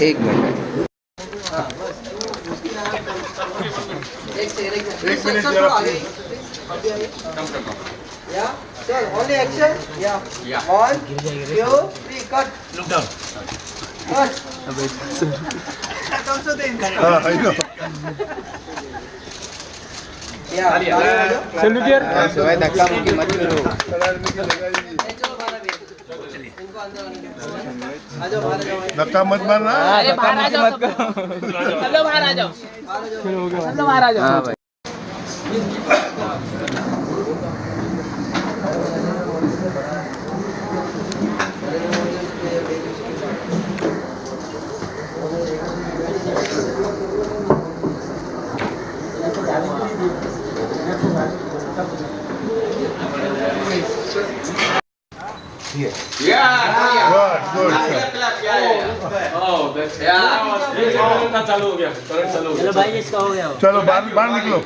एक minute. Yeah, sir, only action. Yeah. 1, 2, 3, cut. Look down. Cut. Cut also the inside. I know. Yeah. Salute here. शिवाय धक्का मुक्की मत करो. धक्का मत मारना. अरे बाहर आ जाओ. चलो बाहर आ जाओ. चलो बाहर आ जाओ. हाँ भाई. Good. चालू हो गया. चलो भाई इसका हो गया. चलो बाहर निकलो.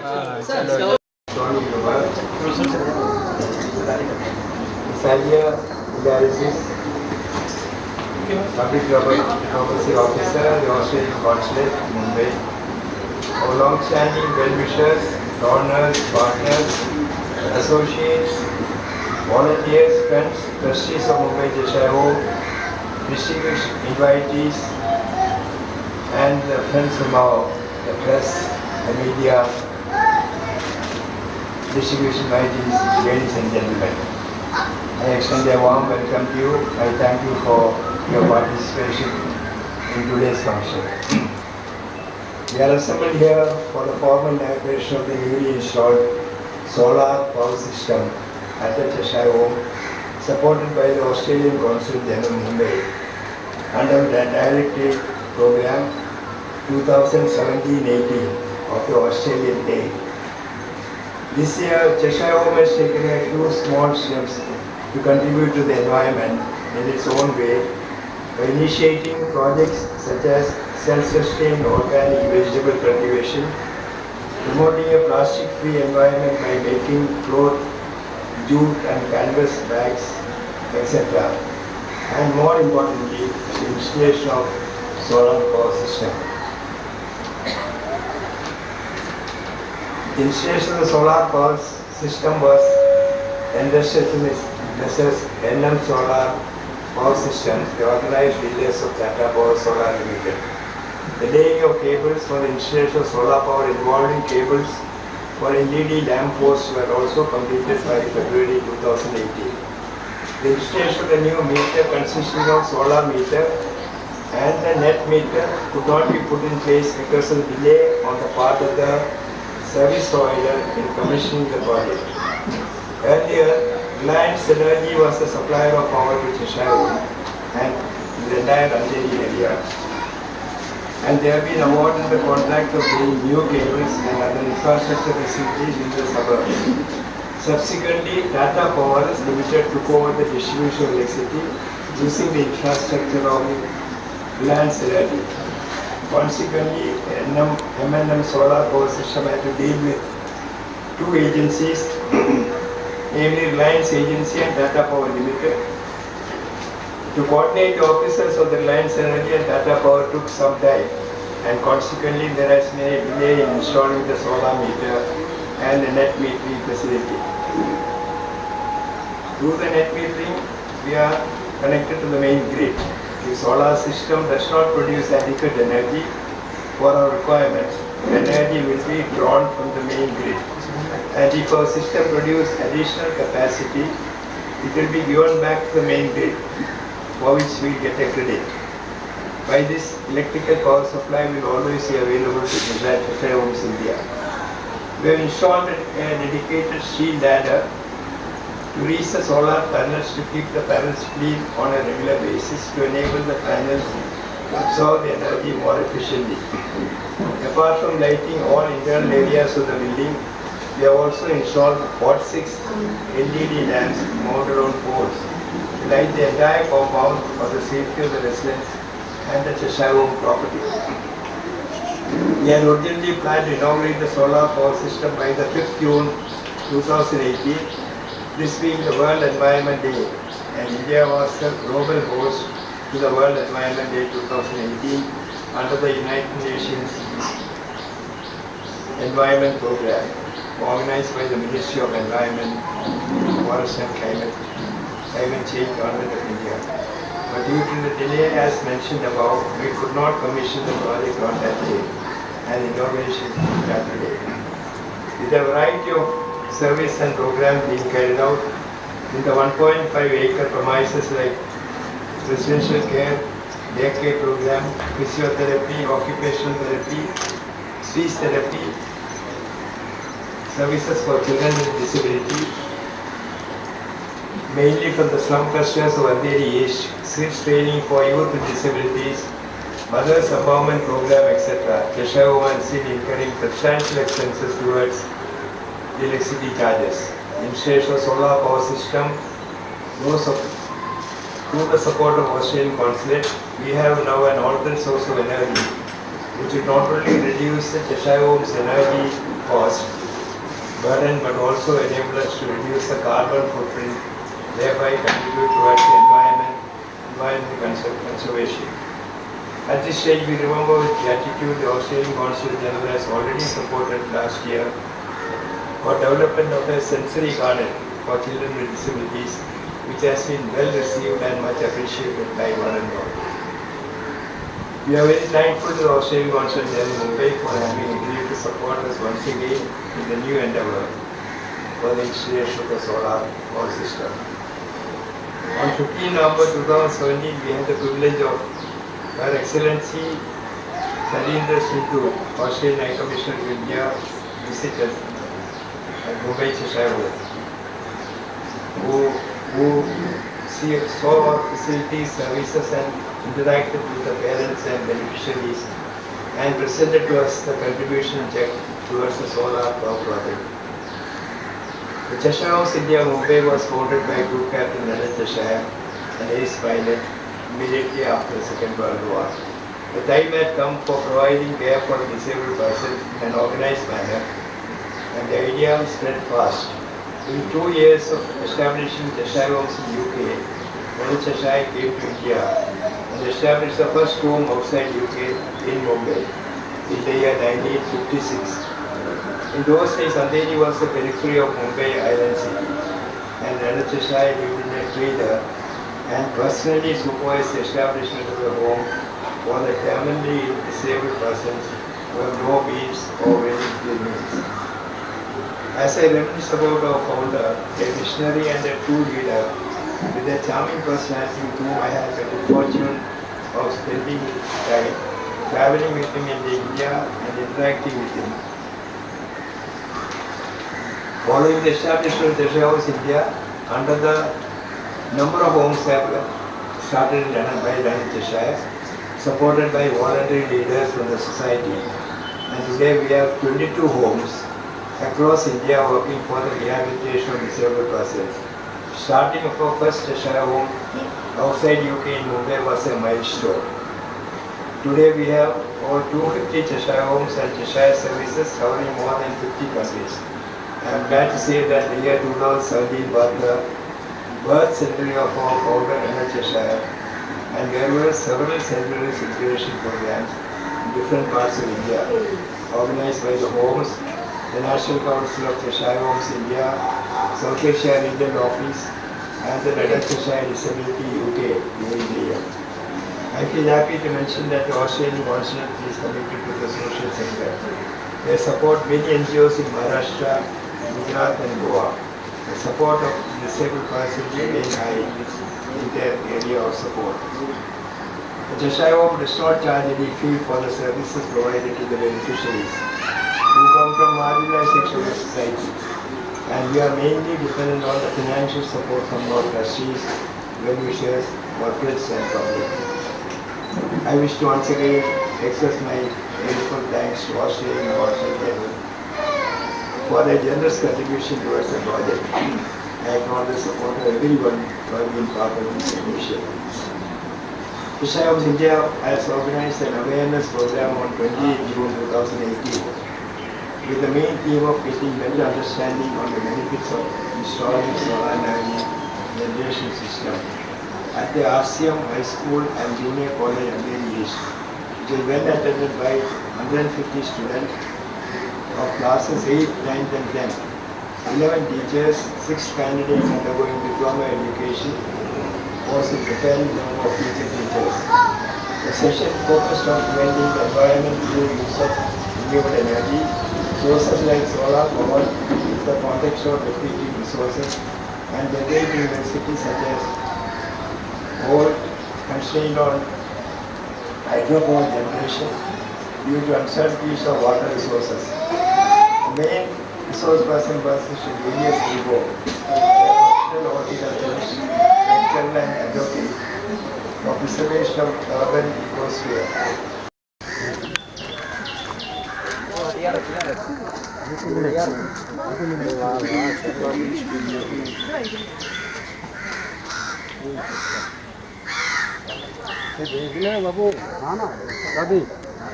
Public Diplomacy Officer, the Australian Consulate, Mumbai. Our long-standing well-wishers, donors, partners, associates, volunteers, friends, trustees of Mumbai Cheshire, distinguished invitees, and the friends from the press, the media, distinguished invitees, ladies and gentlemen. I extend a warm welcome to you. I thank you for your participation in today's function. We are assembled here for the formal inauguration of the newly installed solar power system at the Cheshire home, supported by the Australian Consul General Mumbai under the Directive Program 2017-18 of the Australian Aid. This year, Cheshire home has taken a few small steps to contribute to the environment in its own way by initiating projects such as self-sustained organic vegetable cultivation, promoting a plastic-free environment by making cloth, jute and canvas bags, etc. And more importantly, the installation of solar power system. The installation of the solar power system was entrusted to Messrs. NM Solar Power Systems, the organized dealers of Tata Power Solar Limited. The laying of cables for the installation of solar power involving cables for LED lamp posts were also completed by February 2018. The installation of the new meter consisting of solar meter and the net meter could not be put in place because of delay on the part of the service provider in commissioning the project. Earlier, Reliance Energy was the supplier of power to Cheshire and the entire Ranjani area. And they have been awarded the contract of laying new cables and other infrastructure facilities in the suburbs. Subsequently, Tata Power Limited took over the distribution of electricity using the infrastructure of Reliance Energy. Consequently, M&M Solar Power System had to deal with two agencies, namely Reliance Agency and Tata Power Limited. To coordinate the officers of the Reliance Energy and Tata Power took some time, and consequently there has been a delay in installing the solar meter and the net metering facility. Through the net metering, we are connected to the main grid. The solar system does not produce adequate energy for our requirements. The energy will be drawn from the main grid. And if our system produces additional capacity, it will be given back to the main grid, for which we get a credit. By this, electrical power supply will always be available to Cheshire homes India. We have installed a dedicated steel ladder to reach the solar panels to keep the panels clean on a regular basis to enable the panels to absorb the energy more efficiently. Apart from lighting all internal areas of the building, we have also installed 46 LED lamps mounted on poles to light the entire compound for the safety of the residents and the Cheshire home property. We had originally planned to inaugurate the solar power system by the 5th June 2018, this being the World Environment Day, and India was the global host to to the World Environment Day 2018 under the United Nations Environment Program organized by the Ministry of Environment, Forest and Climate Change, Government of India. But due to the delay as mentioned above, we could not commission the project on that day and inauguration that today. With a variety of service and programs being carried out in the 1.5-acre premises like residential care, daycare program, physiotherapy, occupational therapy, speech therapy, services for children with disability, mainly from the slum clusters of Andheri East, skills training for youth with disabilities, mothers empowerment program, etc. Cheshire was seen incurring substantial expenses towards the electricity charges. Installation of solar power system, through the support of Australian Consulate, we have now an alternate source of energy, which will not only reduce the Cheshire Home's energy cost burden, but also enable us to reduce the carbon footprint, thereby contribute towards the environmental conservation. At this stage, we remember with gratitude the Australian Consulate General has already supported last year for development of a sensory garden for children with disabilities, which has been well received and much appreciated by one and all. We are very thankful to the Australian Consulate General in Mumbai for having agreed to support us once again in the new endeavour for the installation of the solar power system. On 15 November 2017, we had the privilege of Her Excellency Salindra Sindhu, Australian High Commissioner to India, visit us at Mumbai, Cheshire, who saw our facilities, services and interacted with the parents and beneficiaries and presented to us the contribution check towards the solar power project. The Cheshire House India Mumbai was founded by Group Captain Leonard Cheshire, an ace pilot, immediately after the Second World War. The time had come for providing care for the disabled person in an organized manner, and the idea spread fast. In 2 years of establishing Cheshire Homes in UK, Leonard Cheshire came to India and established the first home outside UK in Mumbai in the year 1956. In those days, Andheri was the periphery of Mumbai Island City, and Leonard Cheshire lived in a trailer and personally supervised the establishment of the home for the terminally disabled persons who have no means or very means. As I reminisce about our founder, a visionary and a true leader, with a charming personality with whom I had the good fortune of spending time, traveling with him in India and interacting with him. Following the establishment of Cheshire House India, under the number of homes have started by Leonard Cheshire, supported by voluntary leaders from the society. And today we have 22 homes across India working for the rehabilitation of disabled persons. Starting of our first Cheshire home outside UK in Mumbai was a milestone. Today we have over 250 Cheshire homes and Cheshire services covering more than 50 countries. I am glad to say that the year 2017 was the birth centenary of our founder Leonard Cheshire, and there were several centenary celebration programs in different parts of India, organized by the homes, the National Council of Cheshire Homes India, South Asia Indian Office, and the Leonard Cheshire Disability UK during the year. I feel happy to mention that the Australian Consulate is committed to the social sector. They support many NGOs in Maharashtra, Gujarat and Goa. The support of disabled persons remains high in their area of support. The Cheshire Home does not charge any fee for the services provided to the beneficiaries who come from marginalized sections of society, and we are mainly dependent on the financial support from our trustees, well-wishers, corporates and public. I wish to once again express my grateful thanks to Australian Consulate for their generous contribution towards the project. I acknowledge the support of everyone who has been part of this initiative. Cheshire Homes India has organized an awareness program on 28 June 2018 with the main theme of getting better understanding on the benefits of installing solar energy generation system at the RCM High School and Junior College Andheri East, which is well attended by 150 students of classes 8, 9th and 10th, 11 teachers, 6 candidates undergoing diploma education, was a preparing number of future teachers. The session focused on preventing the environment through use of renewable energy, sources like solar power in the context of depleting resources, and degrading universities such as coal, constrained on hydropower generation due to uncertainties of water resources. The main resource person was Mr. Julius Ibo, a professional horticulturist, lecturer and advocate for preservation of urban ecosphere.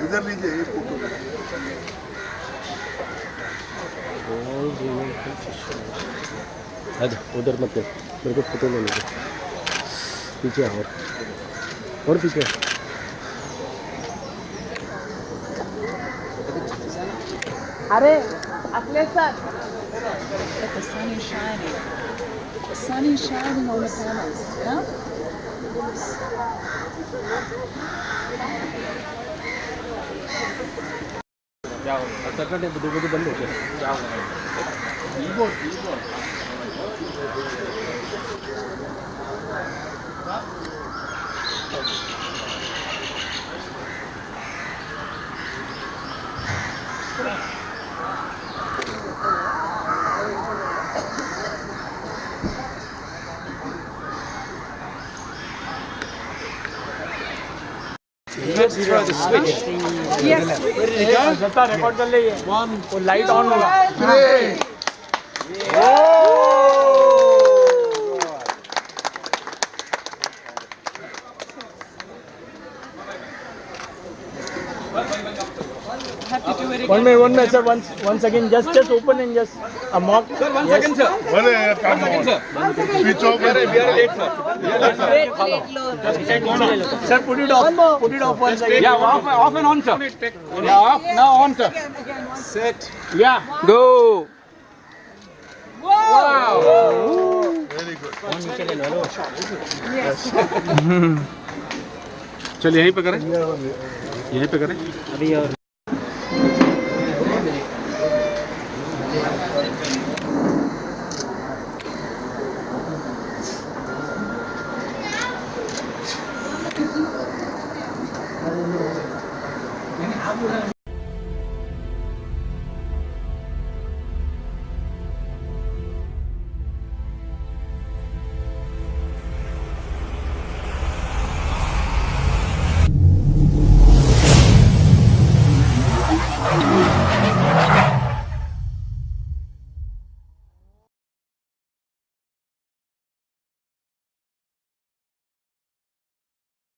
इधर लीजिए ये photo उधर मत ले, मेरे को photo ले लीजिए। पीछे और पीछे। अरे Akhilesh sir The sun is shining. The sun is shining on the panels. Yeah? Sarkate है बंद हो गया। Let's throw the switch. Yes. जता रिकॉर्ड कर ले ये। वो लाइट ऑन होगा। Have to do it again. One minute, sir. Once again, just open and just a mock. Sir, 1 second, sir. One second, sir. Switch off. We are late, sir. Sir, put it off. Put it off 1 second. Yeah, off and on, sir. Yeah, off, now on, sir. Set. Yeah. Go. Wow. Very good. चल यहीं पे करें।